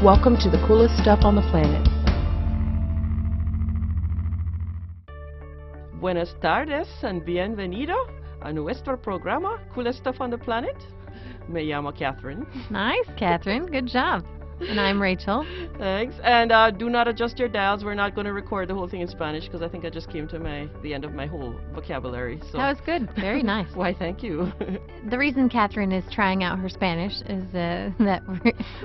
Welcome to the coolest stuff on the planet. Buenas tardes and bienvenido a nuestro programa Coolest Stuff on the Planet. Me llamo Kathryn. Nice, Kathryn. Good job. And I'm Rachel. Thanks. And do not adjust your dials. We're not going to record the whole thing in Spanish because I think I just came to the end of my whole vocabulary. So. That was good. Very nice. Why, thank you. The reason Kathryn is trying out her Spanish is that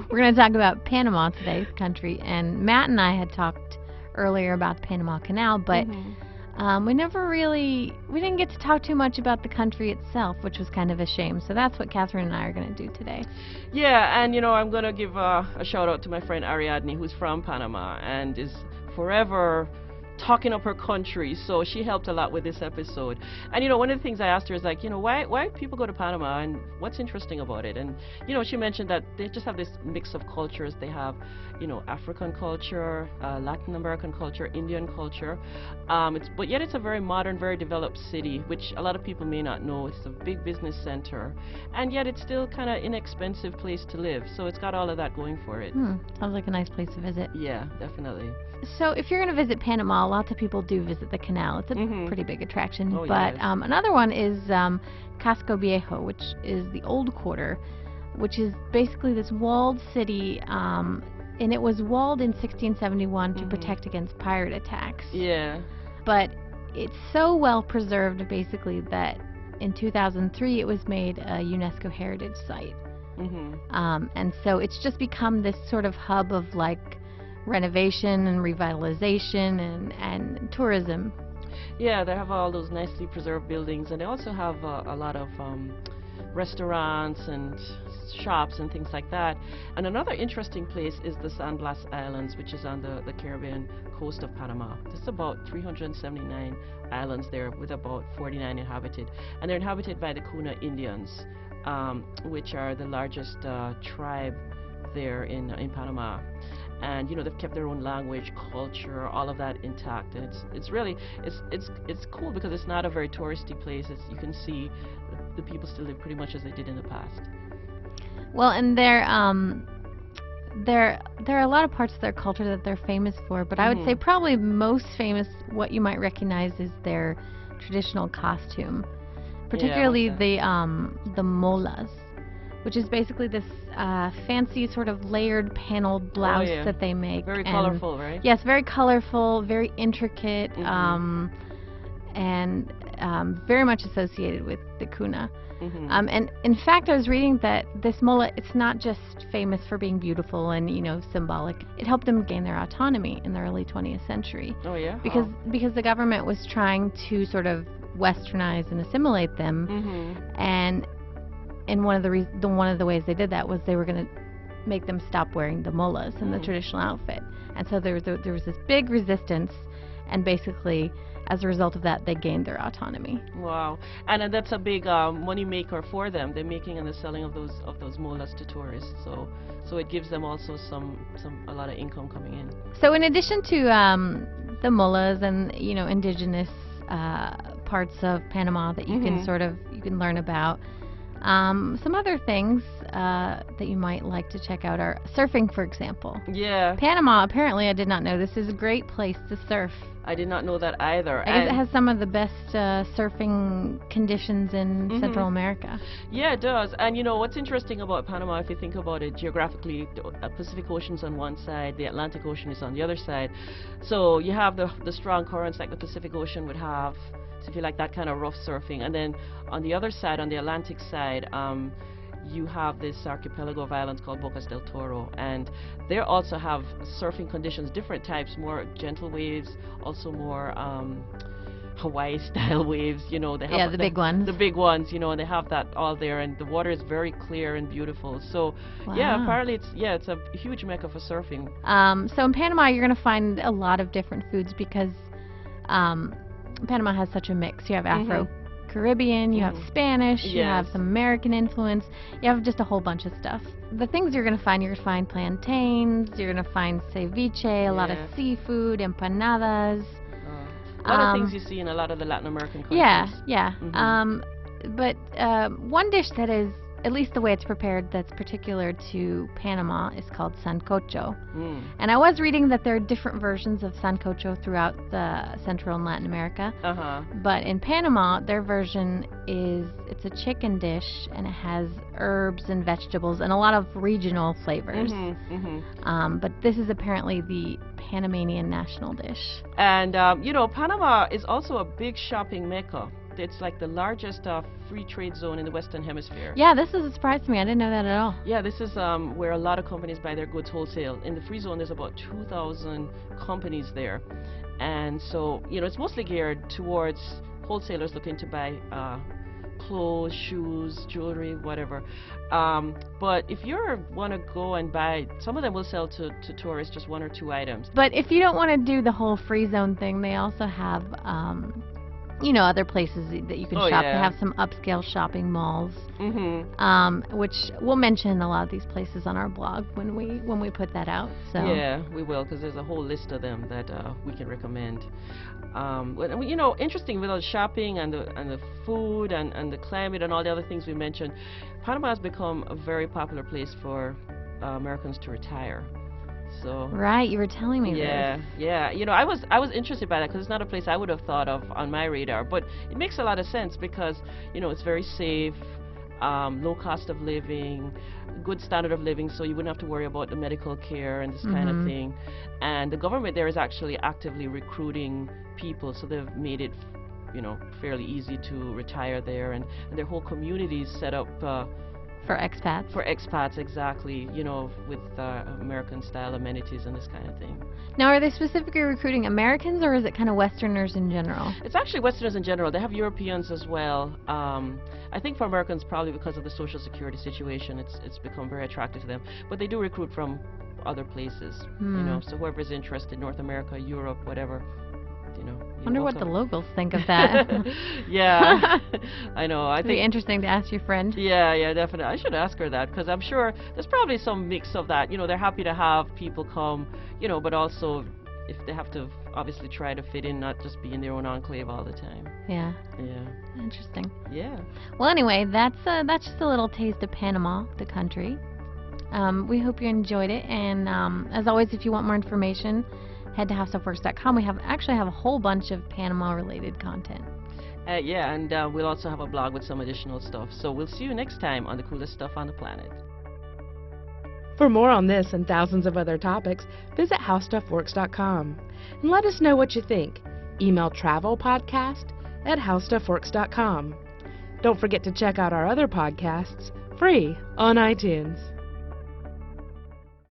we're going to talk about Panama today, the country. And Matt and I had talked earlier about the Panama Canal, but we didn't get to talk too much about the country itself, which was kind of a shame. So that's what Kathryn and I are going to do today. Yeah, and I'm going to give a shout out to my friend Ariadne, who's from Panama and is forever talking up her country, so she helped a lot with this episode. And one of the things I asked her is like, why people go to Panama and what's interesting about it? And she mentioned that they just have this mix of cultures. They have African culture, Latin American culture, Indian culture, but yet it's a very modern, very developed city, which a lot of people may not know. It's a big business center, and yet it's still kind of inexpensive place to live, so it's got all of that going for it. Sounds like a nice place to visit. Yeah, definitely. So if you're going to visit Panama, lots of people do visit the canal. It's a pretty big attraction. Oh, but yes. Another one is Casco Viejo, which is the Old Quarter, which is basically this walled city, and it was walled in 1671 to protect against pirate attacks. Yeah. But it's so well preserved, basically, that in 2003 it was made a UNESCO Heritage Site. And so it's just become this sort of hub of renovation and revitalization and tourism. Yeah, they have all those nicely preserved buildings, and they also have a lot of restaurants and shops and things like that. And another interesting place is the Sandblast Islands, which is on the Caribbean coast of Panama. There's about 379 islands there with about 49 inhabited, and they're inhabited by the Kuna Indians, which are the largest tribe there in Panama. And they've kept their own language, culture, all of that intact, and it's really cool because it's not a very touristy place. You can see the people still live pretty much as they did in the past. Well, and there are a lot of parts of their culture that they're famous for, but I would say probably most famous, what you might recognize, is their traditional costume, particularly the molas, which is basically this fancy sort of layered paneled blouse that they make. Very colorful, right? Yes, very colorful, very intricate, and very much associated with the Kuna. And in fact, I was reading that this mola, it's not just famous for being beautiful and symbolic. It helped them gain their autonomy in the early 20th century. Oh yeah. Because the government was trying to sort of westernize and assimilate them, and one of the ways they did that was they were going to make them stop wearing the molas and the traditional outfit. And so there was this big resistance, and basically, as a result of that, they gained their autonomy. Wow. And that's a big money maker for them. They're making and the selling of those molas to tourists. So it gives them also a lot of income coming in. So in addition to the molas and indigenous parts of Panama that you can learn about, some other things that you might like to check out are surfing, for example. Yeah. Panama, apparently, I did not know this, is a great place to surf. I did not know that either. I guess it has some of the best surfing conditions in Central America. Yeah, it does. And what's interesting about Panama, if you think about it geographically, the Pacific Ocean's on one side, the Atlantic Ocean is on the other side. So you have the strong currents like the Pacific Ocean would have. So if you like that kind of rough surfing, and then on the other side, on the Atlantic side, you have this archipelago of islands called Bocas del Toro, and they also have surfing conditions, different types, more gentle waves, also more Hawaii-style waves. They have the big ones. The big ones, and they have that all there, and the water is very clear and beautiful. So, yeah, apparently it's a huge mecca for surfing. So in Panama, you're going to find a lot of different foods because Panama has such a mix. You have Afro-Caribbean, you have Spanish, you have some American influence, you have just a whole bunch of stuff. The things you're going to find plantains, you're going to find ceviche, a lot of seafood, empanadas. A lot of things you see in a lot of the Latin American countries. Yeah. But one dish that is at least the way it's prepared, that's particular to Panama is called Sankocho. And I was reading that there are different versions of Sankocho throughout the Central and Latin America. But in Panama, their version it's a chicken dish, and it has herbs and vegetables and a lot of regional flavors. But this is apparently the Panamanian national dish. And, you know, Panama is also a big shopping mecca. It's like the largest free trade zone in the Western Hemisphere. Yeah, this is a surprise to me. I didn't know that at all. Yeah, this is where a lot of companies buy their goods wholesale. In the free zone, there's about 2,000 companies there. And so, you know, it's mostly geared towards wholesalers looking to buy clothes, shoes, jewelry, whatever. But if you want to go and buy, some of them will sell to tourists just 1 or 2 items. But if you don't want to do the whole free zone thing, they also have you know, other places that you can shop. Yeah. They have some upscale shopping malls, which we'll mention a lot of these places on our blog when we put that out. So yeah, we will, because there's a whole list of them that we can recommend. You know, interesting with all the shopping and the food and the climate and all the other things we mentioned, Panama has become a very popular place for Americans to retire. So right, you were telling me this. Yeah. You know, I was interested by that because it's not a place I would have thought of on my radar, but it makes a lot of sense because, you know, it's very safe, low cost of living, good standard of living, so you wouldn't have to worry about the medical care and this kind of thing. And the government there is actually actively recruiting people, so they've made it, you know, fairly easy to retire there, and their whole community is set up for expats? For expats, exactly, you know, with American-style amenities and this kind of thing. Now, are they specifically recruiting Americans, or is it kind of Westerners in general? It's actually Westerners in general. They have Europeans as well. I think for Americans, probably because of the Social Security situation, it's become very attractive to them. But they do recruit from other places, you know, so whoever's interested, North America, Europe, whatever. You know, I wonder what the locals think of that. Yeah, I know. It'd be interesting to ask your friend. Yeah, definitely. I should ask her that, because I'm sure there's probably some mix of that. You know, they're happy to have people come, you know, but also if they have to obviously try to fit in, not just be in their own enclave all the time. Yeah. Yeah. Interesting. Yeah. Well, anyway, that's just a little taste of Panama, the country. We hope you enjoyed it, and as always, if you want more information, head to HowStuffWorks.com. We actually have a whole bunch of Panama-related content. Yeah, and we'll also have a blog with some additional stuff. So we'll see you next time on the coolest stuff on the planet. For more on this and thousands of other topics, visit HowStuffWorks.com and let us know what you think. Email travelpodcast@HowStuffWorks.com. Don't forget to check out our other podcasts, free on iTunes.